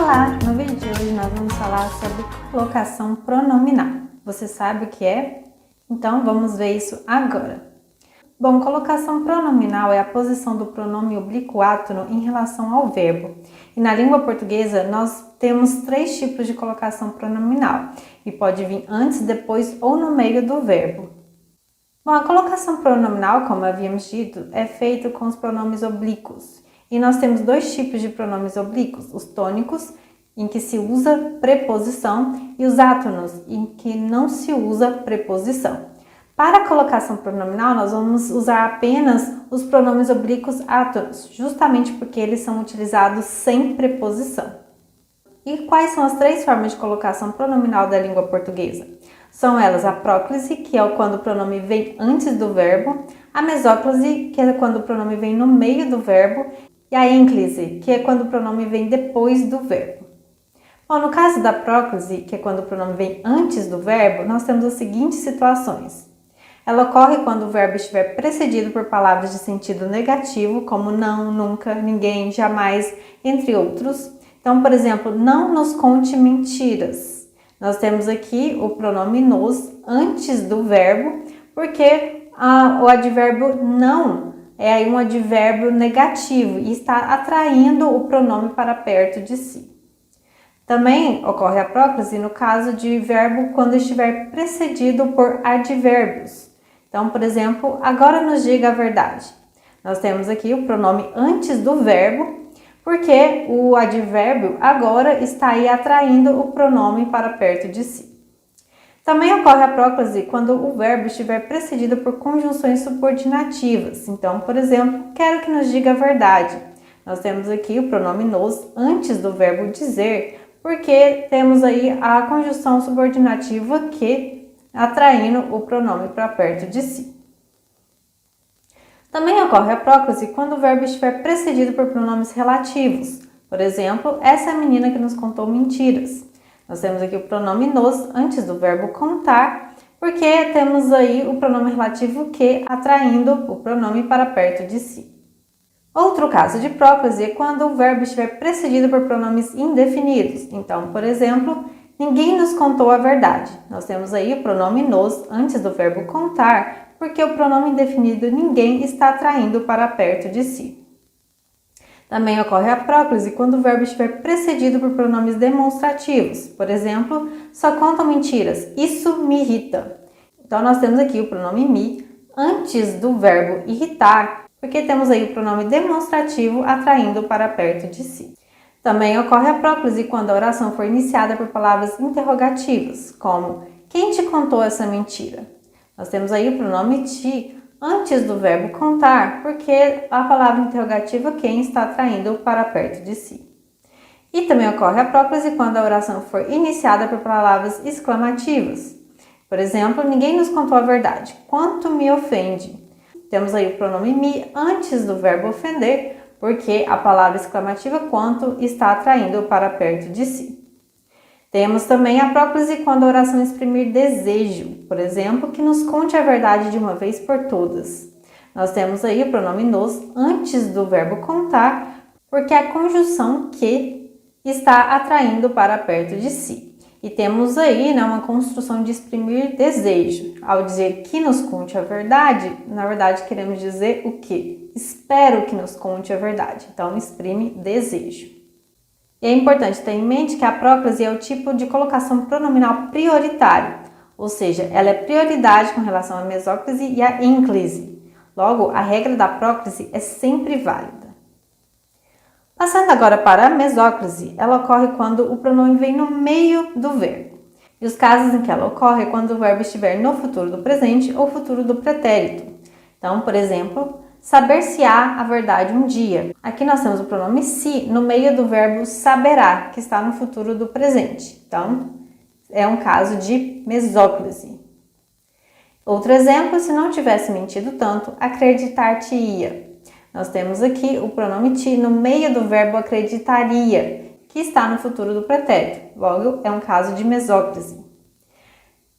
Olá! No vídeo de hoje nós vamos falar sobre colocação pronominal. Você sabe o que é? Então vamos ver isso agora. Bom, colocação pronominal é a posição do pronome oblíquo átono em relação ao verbo. E na língua portuguesa nós temos 3 tipos de colocação pronominal. E pode vir antes, depois ou no meio do verbo. Bom, a colocação pronominal, como havíamos dito, é feita com os pronomes oblíquos. E nós temos 2 tipos de pronomes oblíquos, os tônicos, em que se usa preposição, e os átonos, em que não se usa preposição. Para a colocação pronominal, nós vamos usar apenas os pronomes oblíquos átonos, justamente porque eles são utilizados sem preposição. E quais são as 3 formas de colocação pronominal da língua portuguesa? São elas a próclise, que é quando o pronome vem antes do verbo, a mesóclise, que é quando o pronome vem no meio do verbo, e a ênclise, que é quando o pronome vem depois do verbo. Bom, no caso da próclise, que é quando o pronome vem antes do verbo, nós temos as seguintes situações. Ela ocorre quando o verbo estiver precedido por palavras de sentido negativo, como não, nunca, ninguém, jamais, entre outros. Então, por exemplo, não nos conte mentiras. Nós temos aqui o pronome nos antes do verbo, porque o advérbio não é aí um advérbio negativo e está atraindo o pronome para perto de si. Também ocorre a próclise no caso de verbo quando estiver precedido por advérbios. Então, por exemplo, agora nos diga a verdade. Nós temos aqui o pronome antes do verbo, porque o advérbio agora está aí atraindo o pronome para perto de si. Também ocorre a próclise quando o verbo estiver precedido por conjunções subordinativas. Então, por exemplo, quero que nos diga a verdade. Nós temos aqui o pronome nos antes do verbo dizer, porque temos aí a conjunção subordinativa que atraindo o pronome para perto de si. Também ocorre a próclise quando o verbo estiver precedido por pronomes relativos. Por exemplo, essa é a menina que nos contou mentiras. Nós temos aqui o pronome nos antes do verbo contar, porque temos aí o pronome relativo que atraindo o pronome para perto de si. Outro caso de próclise é quando o verbo estiver precedido por pronomes indefinidos. Então, por exemplo, ninguém nos contou a verdade. Nós temos aí o pronome nos antes do verbo contar, porque o pronome indefinido ninguém está atraindo para perto de si. Também ocorre a próclise quando o verbo estiver precedido por pronomes demonstrativos. Por exemplo, só contam mentiras, isso me irrita. Então, nós temos aqui o pronome me antes do verbo irritar, porque temos aí o pronome demonstrativo atraindo para perto de si. Também ocorre a próclise quando a oração for iniciada por palavras interrogativas, como quem te contou essa mentira? Nós temos aí o pronome te antes do verbo contar, porque a palavra interrogativa quem está atraindo para perto de si. E também ocorre a próclise quando a oração for iniciada por palavras exclamativas. Por exemplo, ninguém nos contou a verdade. Quanto me ofende? Temos aí o pronome me antes do verbo ofender, porque a palavra exclamativa quanto está atraindo para perto de si. Temos também a próclise quando a oração exprimir desejo, por exemplo, que nos conte a verdade de uma vez por todas. Nós temos aí o pronome nos antes do verbo contar, porque é a conjunção que está atraindo para perto de si. E temos aí uma construção de exprimir desejo. Ao dizer que nos conte a verdade, na verdade queremos dizer o quê? Espero que nos conte a verdade. Então, exprime desejo. E é importante ter em mente que a próclise é o tipo de colocação pronominal prioritário, ou seja, ela é prioridade com relação à mesóclise e à ênclise. Logo, a regra da próclise é sempre válida. Passando agora para a mesóclise, ela ocorre quando o pronome vem no meio do verbo. E os casos em que ela ocorre é quando o verbo estiver no futuro do presente ou futuro do pretérito. Então, por exemplo, saber-se-á a verdade um dia. Aqui nós temos o pronome se no meio do verbo saberá, que está no futuro do presente. Então, é um caso de mesóclise. Outro exemplo, se não tivesse mentido tanto, acreditar-te-ia. Nós temos aqui o pronome te no meio do verbo acreditaria, que está no futuro do pretérito. Logo, é um caso de mesóclise.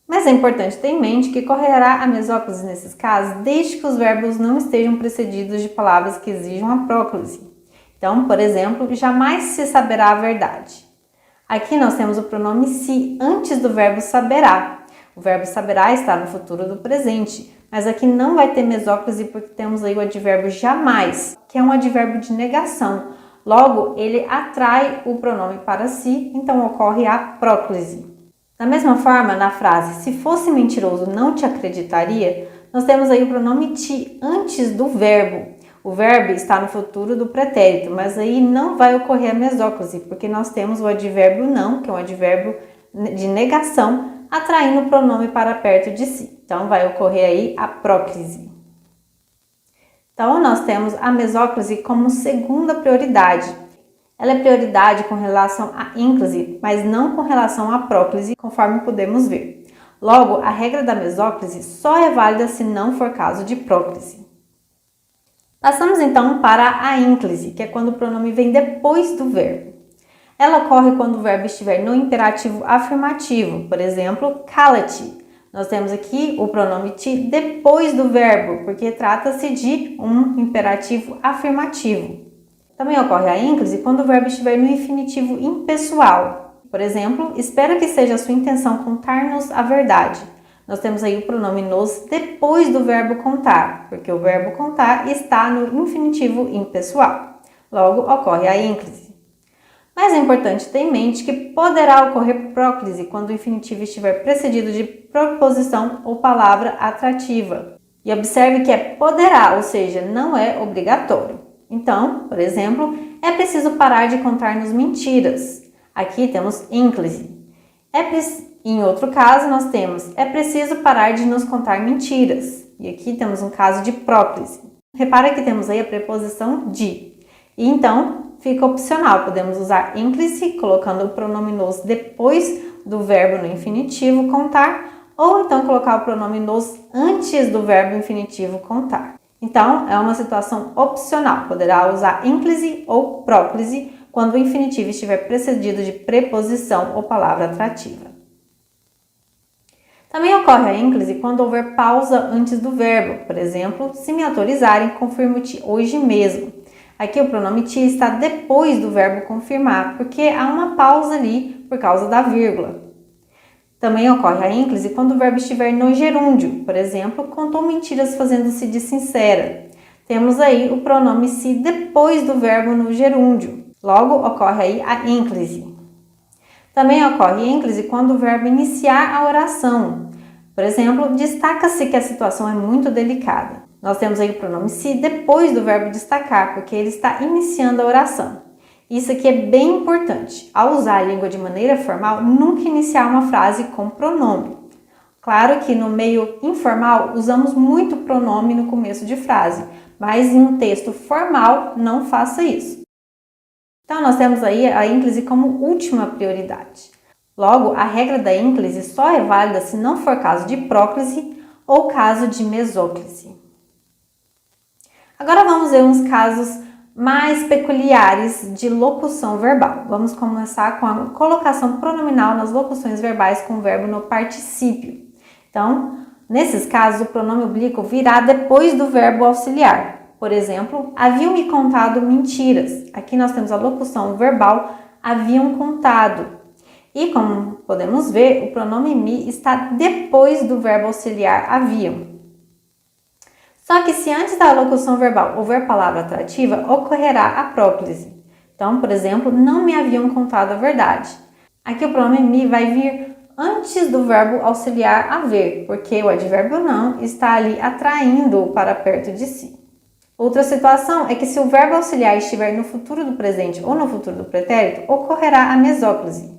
Mas é importante ter em mente que ocorrerá a mesóclise nesses casos desde que os verbos não estejam precedidos de palavras que exijam a próclise. Então, por exemplo, jamais se saberá a verdade. Aqui nós temos o pronome se antes do verbo saberá. O verbo saberá está no futuro do presente, mas aqui não vai ter mesóclise porque temos aí o advérbio jamais, que é um advérbio de negação. Logo, ele atrai o pronome para si, então ocorre a próclise. Da mesma forma, na frase se fosse mentiroso não te acreditaria, nós temos aí o pronome te antes do verbo. O verbo está no futuro do pretérito, mas aí não vai ocorrer a mesóclise, porque nós temos o advérbio não, que é um advérbio de negação, atraindo o pronome para perto de si. Então, vai ocorrer aí a próclise. Então, nós temos a mesóclise como segunda prioridade. Ela é prioridade com relação à ínclise, mas não com relação à próclise, conforme podemos ver. Logo, a regra da mesóclise só é válida se não for caso de próclise. Passamos então para a ínclise, que é quando o pronome vem depois do verbo. Ela ocorre quando o verbo estiver no imperativo afirmativo, por exemplo, cala-te. Nós temos aqui o pronome te depois do verbo, porque trata-se de um imperativo afirmativo. Também ocorre a ínclise quando o verbo estiver no infinitivo impessoal. Por exemplo, espero que seja a sua intenção contar-nos a verdade. Nós temos aí o pronome nos depois do verbo contar, porque o verbo contar está no infinitivo impessoal. Logo, ocorre a ínclise. Mas é importante ter em mente que poderá ocorrer próclise quando o infinitivo estiver precedido de proposição ou palavra atrativa. E observe que é poderá, ou seja, não é obrigatório. Então, por exemplo, é preciso parar de contar-nos mentiras. Aqui temos ínclise. Em outro caso, nós temos é preciso parar de nos contar mentiras. E aqui temos um caso de próclise. Repara que temos aí a preposição de. E então, fica opcional. Podemos usar ínclise, colocando o pronome nos depois do verbo no infinitivo contar, ou então colocar o pronome nos antes do verbo infinitivo contar. Então, é uma situação opcional. Poderá usar ínclise ou próclise quando o infinitivo estiver precedido de preposição ou palavra atrativa. Também ocorre a ínclise quando houver pausa antes do verbo. Por exemplo, se me autorizarem, confirmo-te hoje mesmo. Aqui o pronome te está depois do verbo confirmar, porque há uma pausa ali por causa da vírgula. Também ocorre a ínclise quando o verbo estiver no gerúndio. Por exemplo, contou mentiras fazendo-se de sincera. Temos aí o pronome se depois do verbo no gerúndio. Logo, ocorre aí a ínclise. Também ocorre ínclise quando o verbo iniciar a oração. Por exemplo, destaca-se que a situação é muito delicada. Nós temos aí o pronome se depois do verbo destacar, porque ele está iniciando a oração. Isso aqui é bem importante. Ao usar a língua de maneira formal, nunca iniciar uma frase com pronome. Claro que no meio informal usamos muito pronome no começo de frase, mas em um texto formal não faça isso. Então, nós temos aí a ínclise como última prioridade. Logo, a regra da ínclise só é válida se não for caso de próclise ou caso de mesóclise. Agora vamos ver uns casos mais peculiares de locução verbal. Vamos começar com a colocação pronominal nas locuções verbais com o verbo no particípio. Então, nesses casos, o pronome oblíquo virá depois do verbo auxiliar. Por exemplo, haviam me contado mentiras. Aqui nós temos a locução verbal haviam contado. E como podemos ver, o pronome me está depois do verbo auxiliar haviam. Só que se antes da locução verbal houver palavra atrativa, ocorrerá a próclise. Então, por exemplo, não me haviam contado a verdade. Aqui o pronome me vai vir antes do verbo auxiliar haver, porque o advérbio não está ali atraindo-o para perto de si. Outra situação é que se o verbo auxiliar estiver no futuro do presente ou no futuro do pretérito, ocorrerá a mesóclise.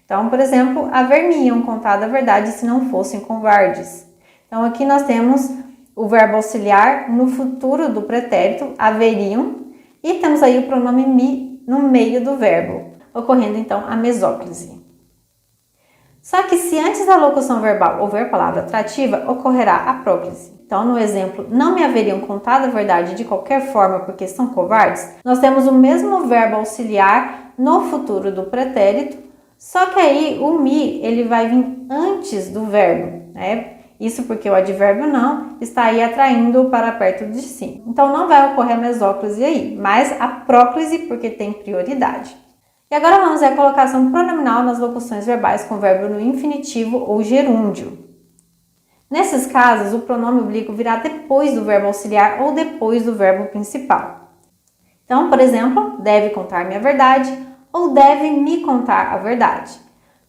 Então, por exemplo, haver-me-iam contado a verdade se não fossem covardes. Então, aqui nós temos o verbo auxiliar no futuro do pretérito, haveriam, e temos aí o pronome me no meio do verbo, ocorrendo então a mesóclise. Só que se antes da locução verbal houver palavra atrativa, ocorrerá a próclise. Então, no exemplo, não me haveriam contado a verdade de qualquer forma porque são covardes, nós temos o mesmo verbo auxiliar no futuro do pretérito, só que aí o me, ele vai vir antes do verbo, né? Isso porque o advérbio não está aí atraindo para perto de si. Então, não vai ocorrer a mesóclise aí, mas a próclise porque tem prioridade. E agora vamos ver a colocação pronominal nas locuções verbais com verbo no infinitivo ou gerúndio. Nesses casos, o pronome oblíquo virá depois do verbo auxiliar ou depois do verbo principal. Então, por exemplo, deve contar-me a verdade ou deve me contar a verdade.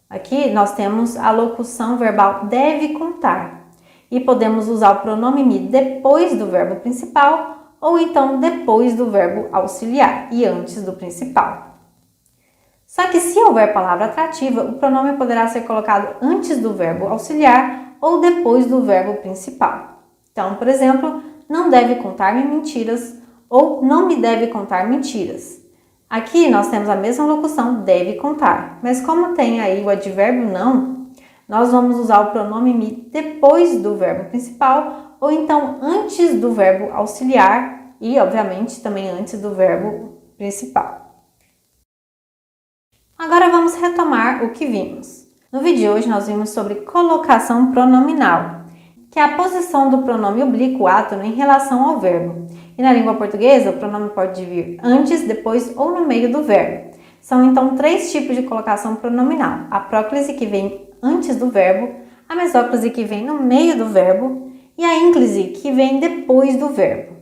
Aqui nós temos a locução verbal deve contar e podemos usar o pronome me depois do verbo principal ou então depois do verbo auxiliar e antes do principal. Só que se houver palavra atrativa, o pronome poderá ser colocado antes do verbo auxiliar ou depois do verbo principal. Então, por exemplo, não deve contar-me mentiras ou não me deve contar mentiras. Aqui nós temos a mesma locução, deve contar, mas como tem aí o advérbio não, nós vamos usar o pronome me depois do verbo principal ou então antes do verbo auxiliar e, obviamente, também antes do verbo principal. Agora vamos retomar o que vimos. No vídeo de hoje nós vimos sobre colocação pronominal, que é a posição do pronome oblíquo átono em relação ao verbo. E na língua portuguesa, o pronome pode vir antes, depois ou no meio do verbo. São então 3 tipos de colocação pronominal: a próclise, que vem antes do verbo, a mesóclise, que vem no meio do verbo, e a ínclise, que vem depois do verbo.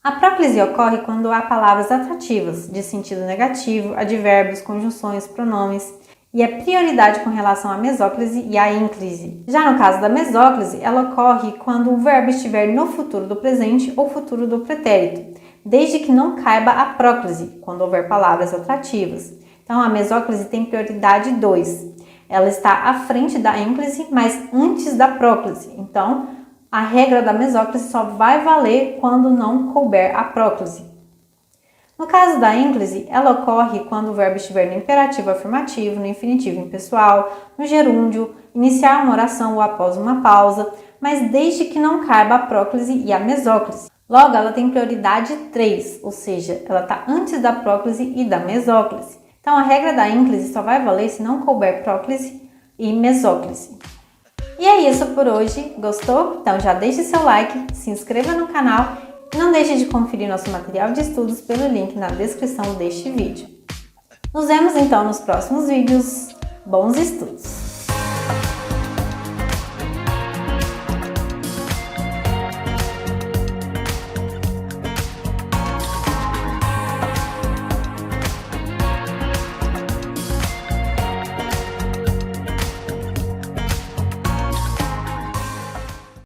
A próclise ocorre quando há palavras atrativas, de sentido negativo, advérbios, conjunções, pronomes, e é prioridade com relação à mesóclise e à ínclise. Já no caso da mesóclise, ela ocorre quando o verbo estiver no futuro do presente ou futuro do pretérito, desde que não caiba a próclise, quando houver palavras atrativas. Então, a mesóclise tem prioridade 2. Ela está à frente da ínclise, mas antes da próclise. Então, a regra da mesóclise só vai valer quando não couber a próclise. No caso da ínclise, ela ocorre quando o verbo estiver no imperativo afirmativo, no infinitivo impessoal, no gerúndio, iniciar uma oração ou após uma pausa, mas desde que não caiba a próclise e a mesóclise. Logo, ela tem prioridade 3, ou seja, ela está antes da próclise e da mesóclise. Então, a regra da ínclise só vai valer se não couber próclise e mesóclise. E é isso por hoje. Gostou? Então já deixe seu like, se inscreva no canal e não deixe de conferir nosso material de estudos pelo link na descrição deste vídeo. Nos vemos então nos próximos vídeos. Bons estudos!